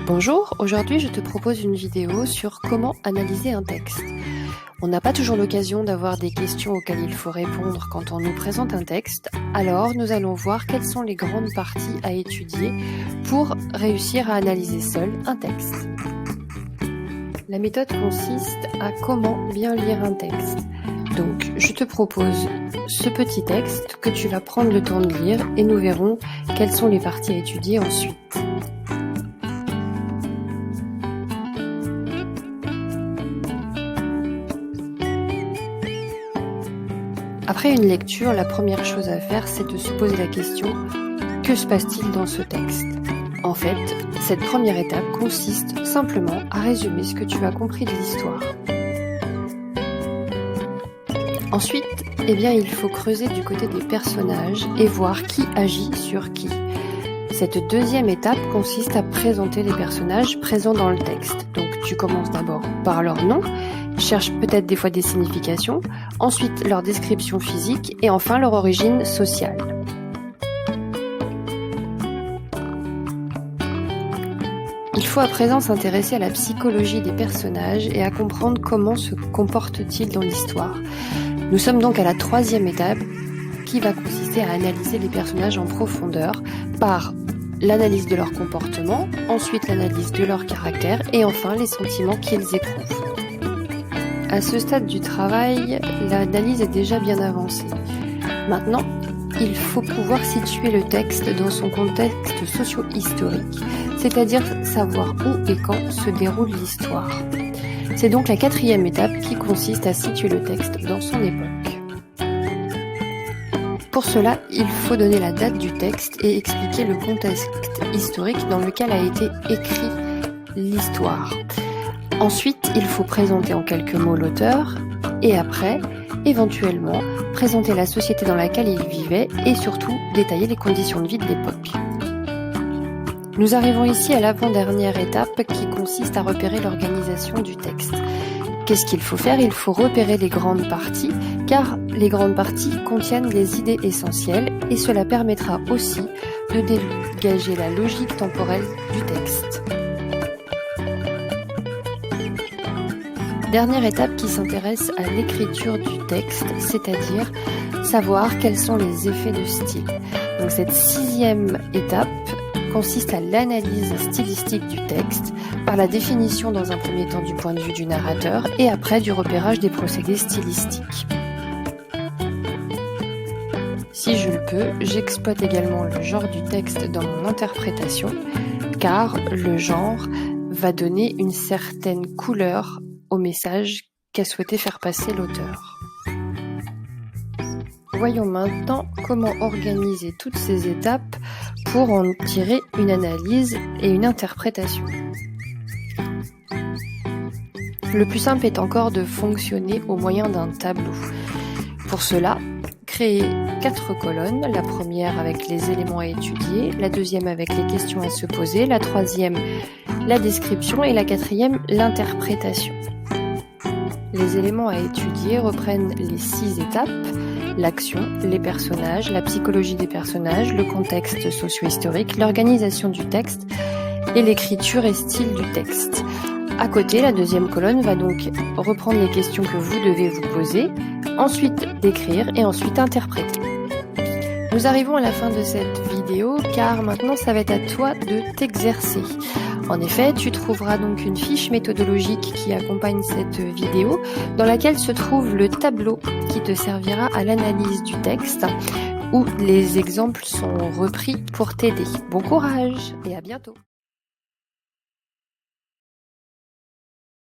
Bonjour, aujourd'hui je te propose une vidéo sur comment analyser un texte. On n'a pas toujours l'occasion d'avoir des questions auxquelles il faut répondre quand on nous présente un texte, alors nous allons voir quelles sont les grandes parties à étudier pour réussir à analyser seul un texte. La méthode consiste à comment bien lire un texte. Donc, je te propose ce petit texte que tu vas prendre le temps de lire et nous verrons quelles sont les parties à étudier ensuite. Après une lecture, la première chose à faire, c'est de se poser la question « Que se passe-t-il dans ce texte ?» En fait, cette première étape consiste simplement à résumer ce que tu as compris de l'histoire. Ensuite, il faut creuser du côté des personnages et voir qui agit sur qui. Cette deuxième étape consiste à présenter les personnages présents dans le texte. Donc tu commences d'abord par leur nom, cherche peut-être des fois des significations, ensuite leur description physique et enfin leur origine sociale. Il faut à présent s'intéresser à la psychologie des personnages et à comprendre comment se comportent-ils dans l'histoire. Nous sommes donc à la troisième étape qui va consister à analyser les personnages en profondeur par l'analyse de leur comportement, ensuite l'analyse de leur caractère et enfin les sentiments qu'ils éprouvent. À ce stade du travail, l'analyse est déjà bien avancée. Maintenant, il faut pouvoir situer le texte dans son contexte socio-historique, c'est-à-dire savoir où et quand se déroule l'histoire. C'est donc la quatrième étape qui consiste à situer le texte dans son époque. Pour cela, il faut donner la date du texte et expliquer le contexte historique dans lequel a été écrit l'histoire. Ensuite, il faut présenter en quelques mots l'auteur et après, éventuellement, présenter la société dans laquelle il vivait et surtout détailler les conditions de vie de l'époque. Nous arrivons ici à l'avant-dernière étape qui consiste à repérer l'organisation du texte. Qu'est-ce qu'il faut faire ? Il faut repérer les grandes parties, car les grandes parties contiennent les idées essentielles et cela permettra aussi de dégager la logique temporelle du texte. Dernière étape qui s'intéresse à l'écriture du texte, c'est-à-dire savoir quels sont les effets de style. Donc cette sixième étape consiste à l'analyse stylistique du texte par la définition dans un premier temps du point de vue du narrateur et après du repérage des procédés stylistiques. Si je le peux, j'exploite également le genre du texte dans mon interprétation car le genre va donner une certaine couleur au message qu'a souhaité faire passer l'auteur. Voyons maintenant comment organiser toutes ces étapes pour en tirer une analyse et une interprétation. Le plus simple est encore de fonctionner au moyen d'un tableau. Pour cela, créez 4 colonnes, la première avec les éléments à étudier, la deuxième avec les questions à se poser, la troisième la description et la quatrième l'interprétation. Les éléments à étudier reprennent les 6 étapes: l'action, les personnages, la psychologie des personnages, le contexte socio-historique, l'organisation du texte et l'écriture et style du texte. À côté, la deuxième colonne va donc reprendre les questions que vous devez vous poser, ensuite décrire et ensuite interpréter. Nous arrivons à la fin de cette vidéo car maintenant ça va être à toi de t'exercer. En effet, tu trouveras donc une fiche méthodologique qui accompagne cette vidéo dans laquelle se trouve le tableau qui te servira à l'analyse du texte où les exemples sont repris pour t'aider. Bon courage et à bientôt!